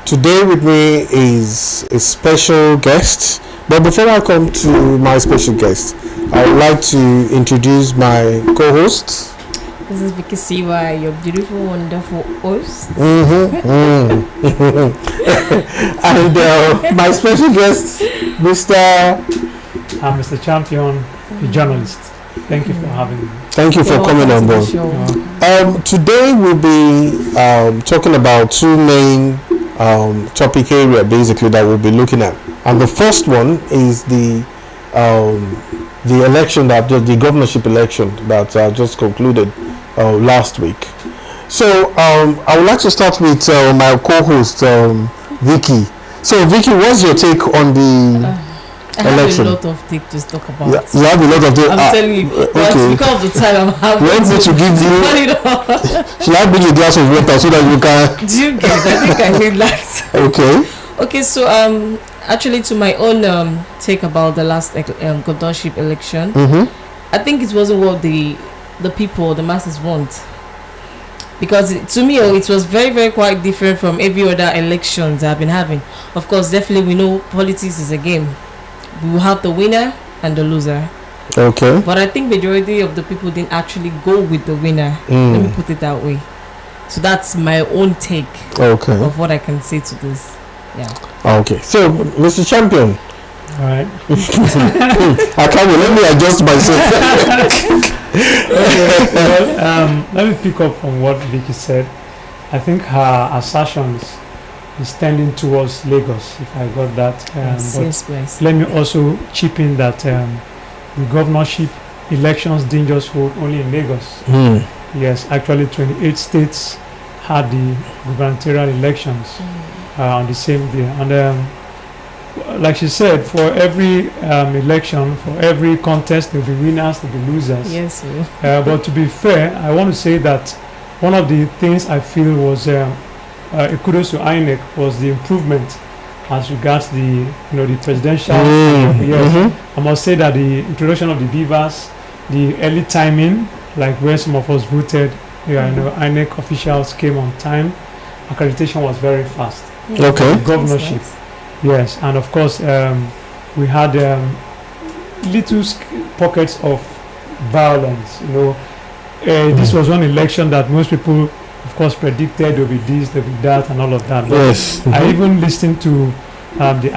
Today with me is a special guest. But before I come to my special guest, I would like to introduce my co-host. This is Vicky Siwa, your beautiful, wonderful host. And my special guest, Mr. I'm Mr. Champion, a journalist. Thank you for having me. Thank you for coming on board. Today we'll be talking about two main topic area basically that we'll be looking at. And the first one is the election the governorship election that just concluded last week. So I would like to start with my co-host Vicky. So Vicky, what's your take on the election? I have a lot of things to talk about. Yeah, you have a lot of things. I'm telling you, okay. Because of the time I'm having. You want me to give you? Should I bring a glass of water so that you can? Do you get? I think I need that. Okay. Okay, so actually, to my own take about the last governorship election, I think it wasn't what the people, the masses want. Because to me, it was very, very quite different from every other elections I've been having. Of course, definitely we know politics is a game. We will have the winner and the loser. Okay. But I think majority of the people didn't actually go with the winner. Let me put it that way. So that's my own take of what I can say to this. Yeah. Okay. So, Mr. Champion. All right. I can't wait. Let me adjust myself. Let me pick up from what Vicky said. I think her assertions is tending towards Lagos, if I got that. Yes, please. Let me also chip in that the governorship elections didn't just hold only in Lagos. Yes, actually 28 states had the gubernatorial elections on the same day. And like she said, for every election, for every contest, there will be winners, there will be losers. Yes. But to be fair, I want to say that one of the things I feel was a kudos to INEC was the improvement as regards the presidential. Yes, I must say that the introduction of the beavers, the early timing, like where some of us voted, INEC officials came on time. Accreditation was very fast. Okay. Governorship. Yes, and of course we had little pockets of violence. This was one election that most people, of course, predicted there will be this, there will be that, and all of that. But yes. I even listened to the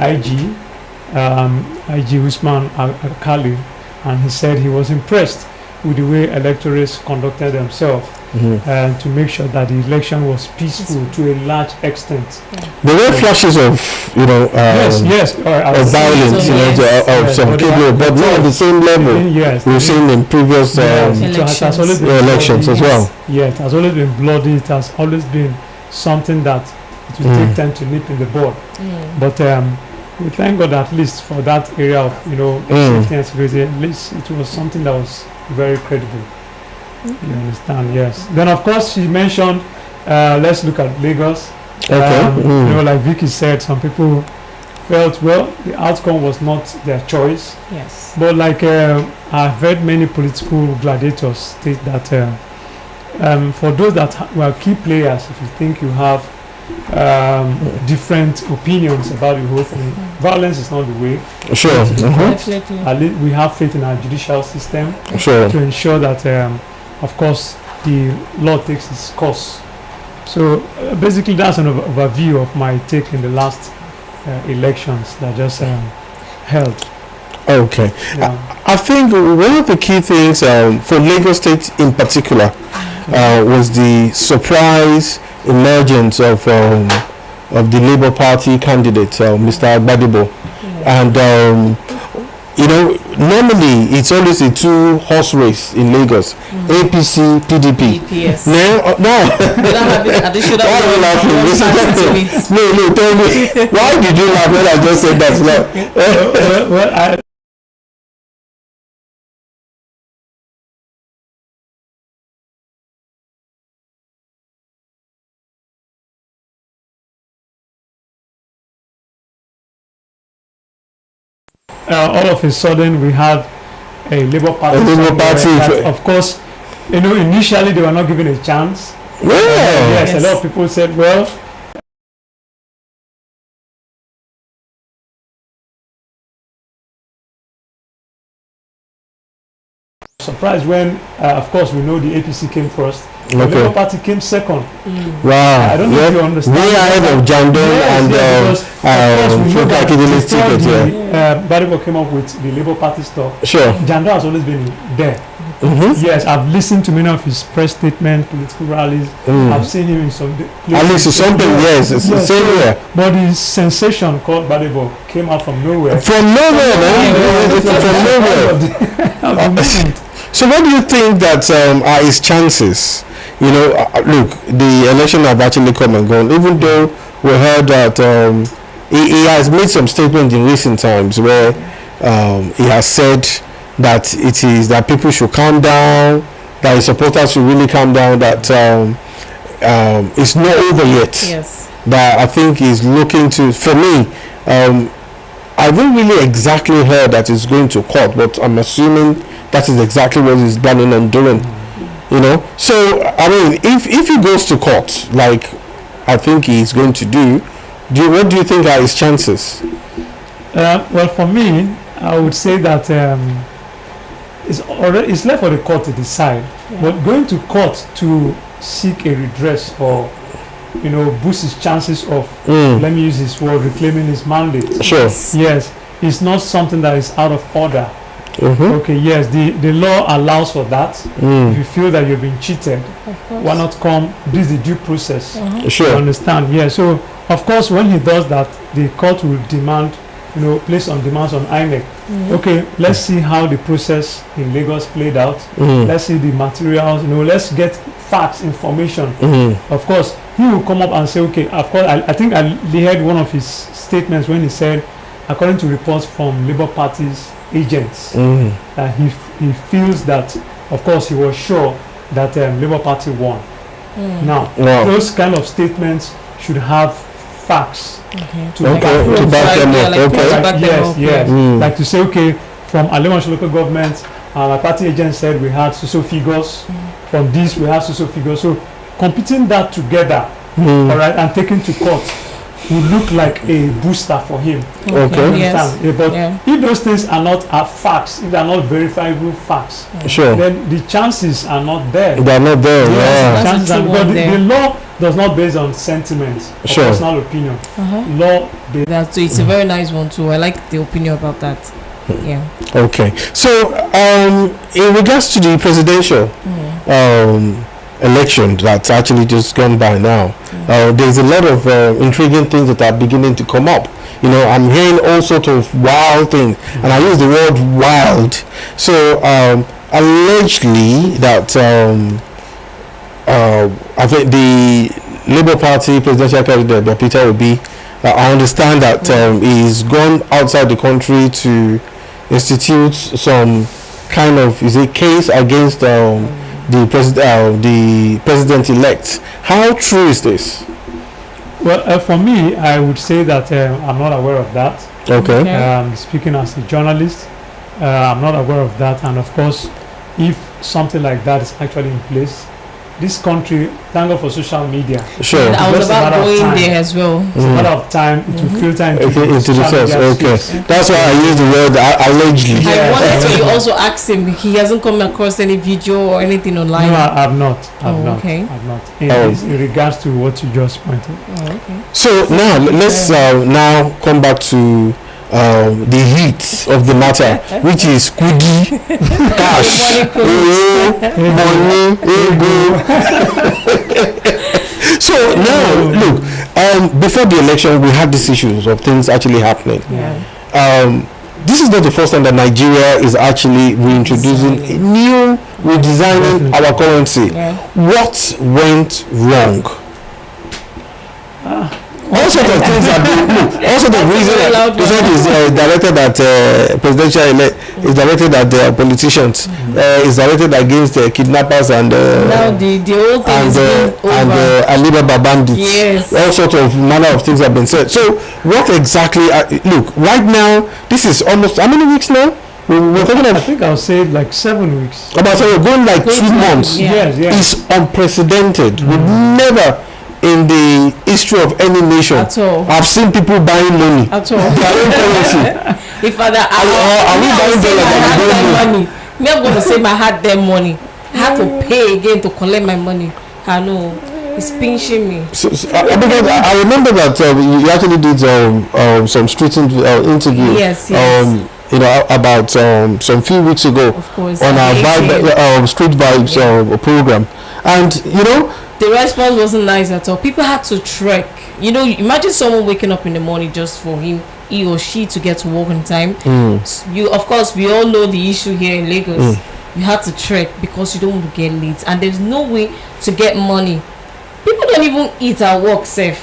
IG Usman Akali, and he said he was impressed with the way electorates conducted themselves to make sure that the election was peaceful to a large extent. There were flashes of, yes, of violence, some people, but not at the same level we've seen in previous elections as well. Yes, it has always been bloody. It has always been something that it will take time to nip in the bud. But we thank God at least for that area of safety and security. At least it was something that was very credible. You understand? Yes. Then of course she mentioned let's look at Lagos. Like Vicky said, some people felt the outcome was not their choice. Yes. But like I've heard many political gladiators state that for those that were key players, if you think you have different opinions about the whole thing, violence is not the way. Sure. Definitely. At least we have faith in our judicial system to ensure that of course the law takes its course. So basically that's an overview of my take in the last elections that just held. Okay. Yeah. I think one of the key things for Lagos State in particular was the surprise emergence of the Labour Party candidate, Mr. Gbadebo. And normally it's always a two-horse race in Lagos. APC, PDP. Yes. No. Why are you laughing? No, tell me. Why did you laugh when I just said that? All of a sudden we have a Labour Party. That, of course, initially they were not given a chance. Yes. A lot of people said, well, surprised when, of course, we know the APC came first. The Okay. Labour Party came second. Wow. I don't know if you understand. Way ahead of Jandon and because, of course, we know that Akidile's before ticket. Badibo came up with the Labour Party stuff, Sure. Jandon has always been there. Mm-hmm. Yes, I've listened to many of his press statements, political rallies. I've seen him in some places. At least something, yes, it's the same here. But the sensation called Badibo came out from nowhere. From nowhere, man. From nowhere. So what do you think that are his chances? You know, look, the election have actually come and gone. Even though we heard that he has made some statements in recent times where he has said that it is that people should calm down, that his supporters should really calm down, that it's not over yet. Yes. That I think he's looking to, for me, I haven't really exactly heard that he's going to court, but I'm assuming that is exactly what he's planning on doing. You know, so I mean, if he goes to court, like I think he's going to do, what do you think are his chances? Well, for me, I would say that it's left for the court to decide. Yeah. But going to court to seek a redress or, you know, boost his chances of, let me use this word, reclaiming his mandate. Sure. Yes, it's not something that is out of order. Okay, yes, the law allows for that. If you feel that you've been cheated, why not come? This is the due process. Sure. You understand? Yeah. So of course, when he does that, the court will demand, you know, place on demands on INEC. Okay, let's see how the process in Lagos played out. Let's see the materials. You know, let's get facts, information. Of course, he will come up and say, okay. Of course, I think I heard one of his statements when he said, according to reports from Labour Party's agents, that he feels that, of course, he was sure that Labour Party won. Now, those kind of statements should have facts to back them up. Yes. Like to say, okay, from Aleman's local government, our party agent said we had social figures. From this, we have social figures. So, computing that together, all right, and taking to court would look like a booster for him. Okay. Yes. But if those things are not facts, if they are not verifiable facts, Sure. then the chances are not there. They are not there. Yes, Yeah. the chances are, because the law does not based on sentiments or Sure. personal opinion. Law, So it's a very nice one too. I like the opinion about that. Yeah. Okay. So in regards to the presidential election that's actually just gone by now, there's a lot of intriguing things that are beginning to come up. You know, I'm hearing all sorts of wild things, and I use the word wild. So allegedly that I think the Labour Party presidential candidate Peter Obi, I understand that he's gone outside the country to institute some kind of case against the president-elect. How true is this? well, for me, I would say that I'm not aware of that. Okay. Speaking as a journalist, I'm not aware of that. And of course, if something like that is actually in place, this country, thank God for social media. Sure. And I was Just a about matter of going time. there as well. It's a matter of time to filter into The social source. media Okay. space. That's why I use the word allegedly. I wanted to also ask him. He hasn't come across any video or anything online. No, I've not. I've not. okay. I've not. In regards to what you just pointed. Oh, okay. So now let's now come back to the heat of the matter, which is kudi, cash, money, ego. So now look, before the election we had these issues of things actually happening. Yeah. This is not the first time that Nigeria is actually reintroducing redesigning our currency. Yeah. What went wrong? All sorts of things have been all sorts of reasons. This one is directed at presidential elect, is directed at politicians, is directed against kidnappers and Now the whole thing is being over. Alibaba bandits. Yes. All sorts of manner of things have been said. So what exactly? Look, right now this is almost how many weeks now? We're talking I about. think I'll say like 7 weeks. About so we're going like 2 months. Yeah. Yes. It's unprecedented. We've never in the history of any nation At all. I've seen people buying money. At all. Their own currency. If are we buying dollars and we don't know? money Me, I'm going to say my had their money. I had to pay again to collect my money. I know. It's pinching me. Because I remember that you actually did some street interview. Yes. About some few weeks ago. Of course. On our street vibes program, and the response wasn't nice at all. People had to trek. Imagine someone waking up in the morning just for he or she to get to work on time. Of course, we all know the issue here in Lagos. You have to trek because you don't want to get late, and there's no way to get money. People don't even eat at work safe.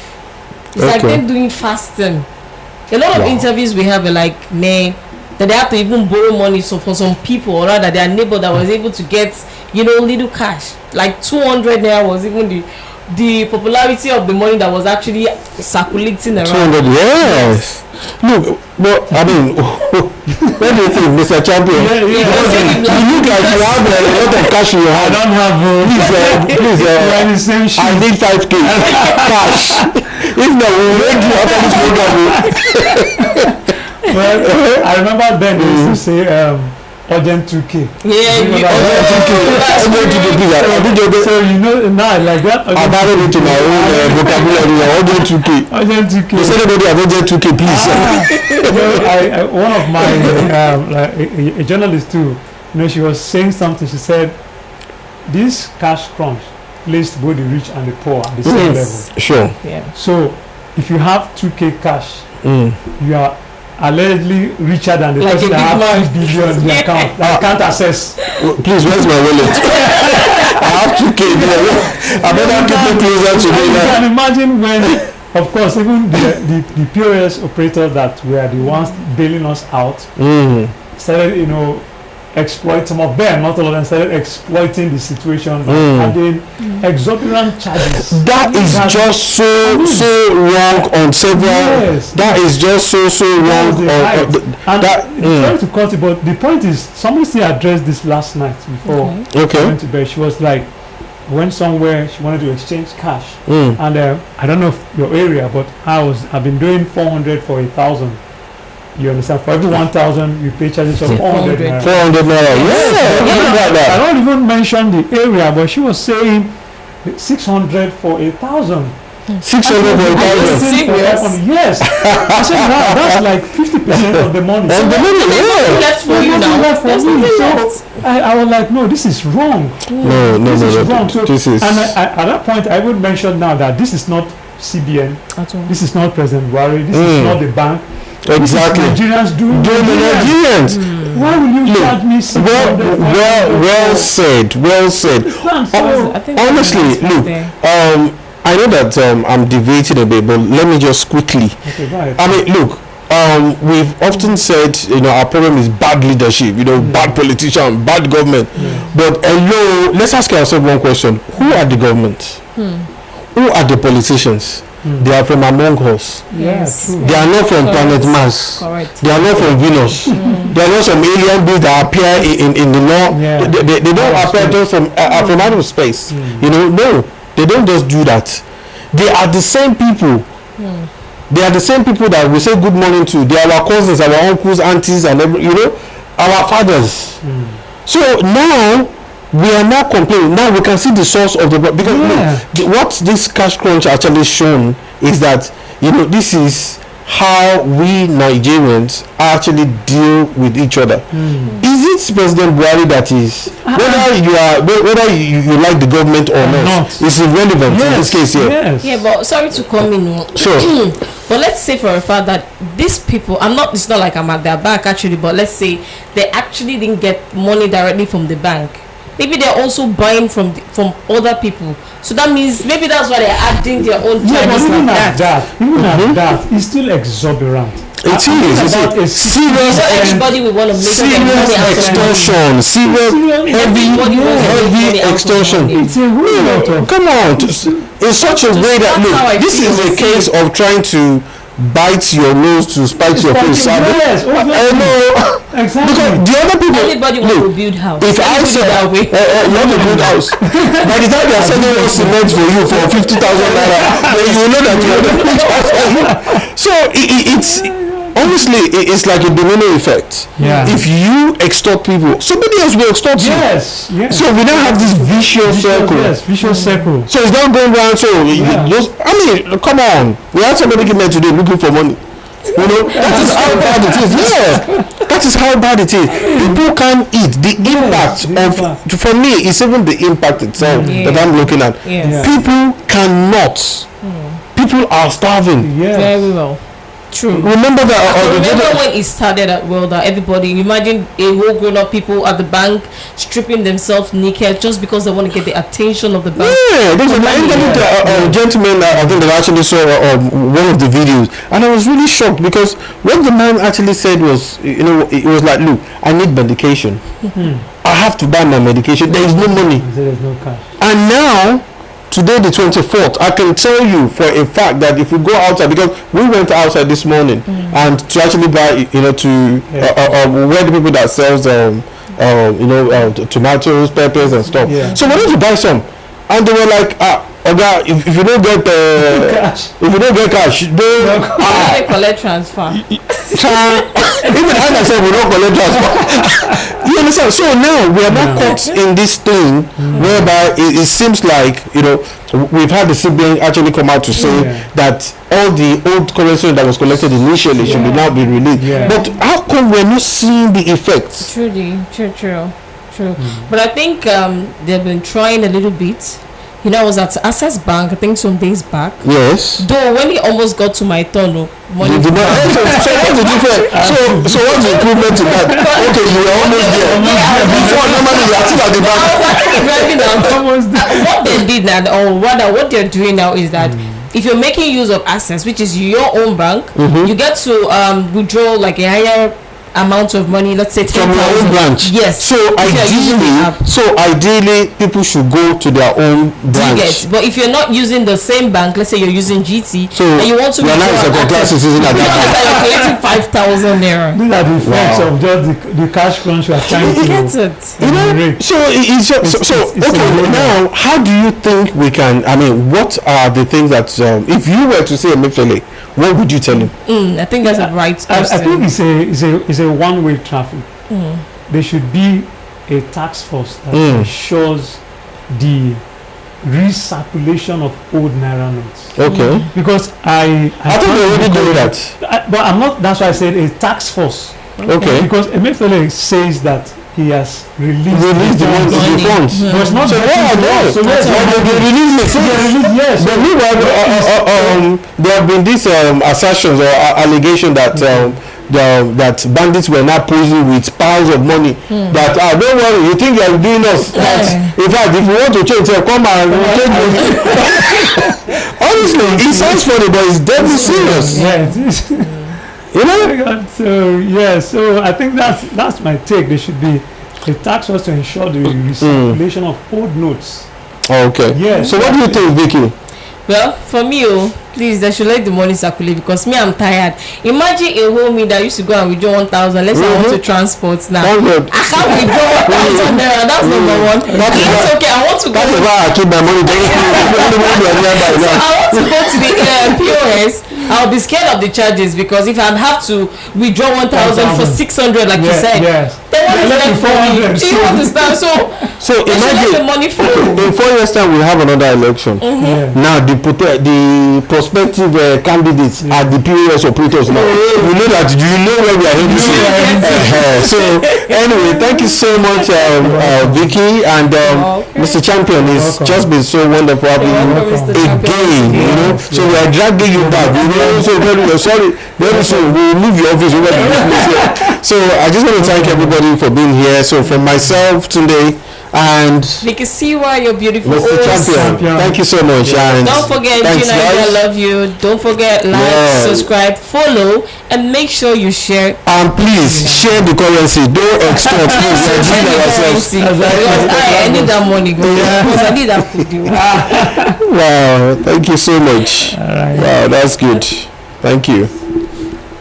It's like them doing fasting. A lot of interviews we have are like, man, that they have to even borrow money for some people, or rather their neighbor that was able to get little cash, like 200 naira was even the popularity of the money that was actually circulating around. 200, yes. Look, but I mean, what do you think, Mr. Champion? Yeah. You look like you have a lot of cash in your hand. I don't have. Please, we're in the same I need 5K cash. If not, we'll make you after this program. Well, I remember then they used to say urgent 2K. Yeah, urgent 2K. So now like that. I've added it to my own vocabulary. Urgent 2K. Urgent 2K. Does anybody have urgent 2K, please? One of my a journalist too. She was saying something. She said, "This cash crunch placed both the rich and the poor at the same level." Sure. Yeah. So if you have 2K cash, you are allegedly richer than the like person that has 2 billion in the account that I can't access. Please, where's my wallet? I have 2K there. I better keep it closer to me. You can imagine when, of course, even the POS operators that were the ones bailing us out started, exploit some of them, not all of them, started exploiting the situation, adding exorbitant charges. That is just so wrong on several. Yes. That is just so wrong. Sorry to cut it, but the point is, somebody still addressed this last night before I went to bed. She was like, went somewhere, she wanted to exchange cash, and I don't know if your area, but I've been doing 400 for 1,000. You understand? For every 1,000, you pay charges of 400 naira. 400 naira. Yeah. I don't even mention the area, but she was saying 600 for 1,000. 600 for 1,000. Yes. I said, wow, that's like 50% of the money. And the money, left for you now. So I was like, no, this is wrong. No. This is wrong. So, this is. And at that point, I would mention now that this is not CBN. This is not President Buhari. This is not the bank. Exactly. Nigerians doing the Nigerians. Why will you charge me? Well said. Honestly, look. I know that I'm deviating a bit, but let me just quickly. Okay, go ahead. I mean, look. We've often said, our problem is bad leadership. Bad politicians, bad government. But let's ask ourselves one question: who are the government? Who are the politicians? They are from among us. Yes. They are not from planet Mars. Correct. They are not from Venus. They are not some alien beings that appear in the law. Yeah. They don't appear just from outer space. No, they don't just do that. They are the same people. They are the same people that we say good morning to. They are our cousins, our uncles, aunties, and our fathers. So now we are not complaining. Now we can see the source of the because what this cash crunch actually shown is that this is how we Nigerians actually deal with each other. Is it President Buhari that is whether you like the government or not? It's irrelevant in this case here. Yeah, but sorry to come in. Sure. But let's say for a fact that these people, it's not like I'm at their back actually, but let's say they actually didn't get money directly from the bank. Maybe they're also buying from other people. So that means maybe that's why they're adding their own charges even like that. Even at that, it's still exorbitant. It is serious. Everybody will want to make serious extortion. Heavy extortion. It's a whole lot of. Come on, in such a way that this is a case of trying to bite your nose to spite your face. Yes, exactly. Because the other people, everybody wants to build house. If I say you want to build house, by the time they are selling one cement for you for 50,000 naira, then you know that you want to build house. So honestly, it's like a domino effect. Yeah. If you extort people, somebody else will extort you. Yes. Yes. So we now have this vicious circle. Yes. Vicious circle. So it's not going around. So Yeah. I mean, come on. We had somebody came here today looking for money. You know, that is how bad it is. Yeah, that is how bad it is. People can't eat. The impact of, for me, it's even the impact itself that I'm looking at. Yes. People cannot. People are starving. Yes. Very well. True. Remember that. Remember when it started at well that everybody imagine a whole grown up people at the bank stripping themselves naked just because they want to get the attention of the bank. Yeah, there's a gentleman I think that actually saw one of the videos, and I was really shocked because what the man actually said was, you know, it was like, look, I need medication. I have to buy my medication. There is no money. There is no cash. And now, today the 24th, I can tell you for a fact that if we go outside, because we went outside this morning and to actually buy, you know, to where the people that sells you know, tomatoes, peppers and stuff. Yeah. So why don't you buy some? And they were like, Oga, if you don't get Cash. if you don't get cash, don't How they collect transfer? even I myself will not collect transfer. You understand? So now we are not caught in this thing whereby it seems like, you know, we've had the CBN actually come out to say that all the old currency that was collected initially should now be released. But how come we're not seeing the effects? Truly, true. But I think they've been trying a little bit. You know, I was at Access Bank, I think some days back. Yes. Though when it almost got to my turn, money. So what's the difference? So what's the improvement to that? Okay, you are almost there. Before normally you are still at the back. I was actually driving down. What they did now, or rather, what they're doing now is that if you're making use of Access, which is your own bank, you get to withdraw like a higher amount of money, let's say 10,000 from your own branch. Yes. So ideally, people should go to their own branch. But if you're not using the same bank, let's say you're using GT, so and you want to you're not second class citizen at that bank. you're creating 5,000 naira. These are the effects of just the cash crunch we are trying to. You get it. You know, so it's just, okay. Now, how do you think we can? I mean, what are the things that if you were to say Emefiele, what would you tell him? I think that's a right question. I think it's a one-way traffic. There should be a task force that ensures the recirculation of old naira notes. Okay. Because I thought they already do that. But I'm not. That's why I said a task force. Okay. Because Emefiele says that he has released the funds. But it's not so so they release it. Yes. But meanwhile, there have been these assertions or allegation that that bandits were not posing with piles of money. That don't worry, you think you are doing us? In fact, if you want to change, come and change. Honestly, it sounds funny, but it's deadly serious. Yeah, it is. You know? So I think that's my take. There should be a tax force to ensure the recirculation of old notes. Okay. Yeah. So what do you think, Vicky? Well, for me, please, they should let the money circulate because me, I'm tired. Imagine a whole me that used to go and withdraw 1,000. Let's say I want to transport now. I can't withdraw 1,000 naira. That's number one. That's okay. I want to go. That is why I keep my money. So I want to go to the POS. I'll be scared of the charges because if I have to withdraw 1,000 for 600, like you said, then what is left for me? Do you understand? So imagine the money flow. In 4 years' time, we'll have another election. Now the prospective candidates are the POS operators now. We know that. Do you know where we are heading to? So anyway, thank you so much, Vicky and Mr. Champion. It's just been so wonderful having you again. You know, so we are dragging you back. So very soon we will move your office over to this place here. So I just want to thank everybody for being here. So from myself today and Vicky Siwa, you're beautiful. Mr. Champion, thank you so much. And don't forget, thanks, G9ija, I love you. Don't forget, subscribe, follow, and make sure you share. And please share the currency. Don't extort. I need that money. Because I need that food. Wow, thank you so much. All right. Wow, that's good. Thank you.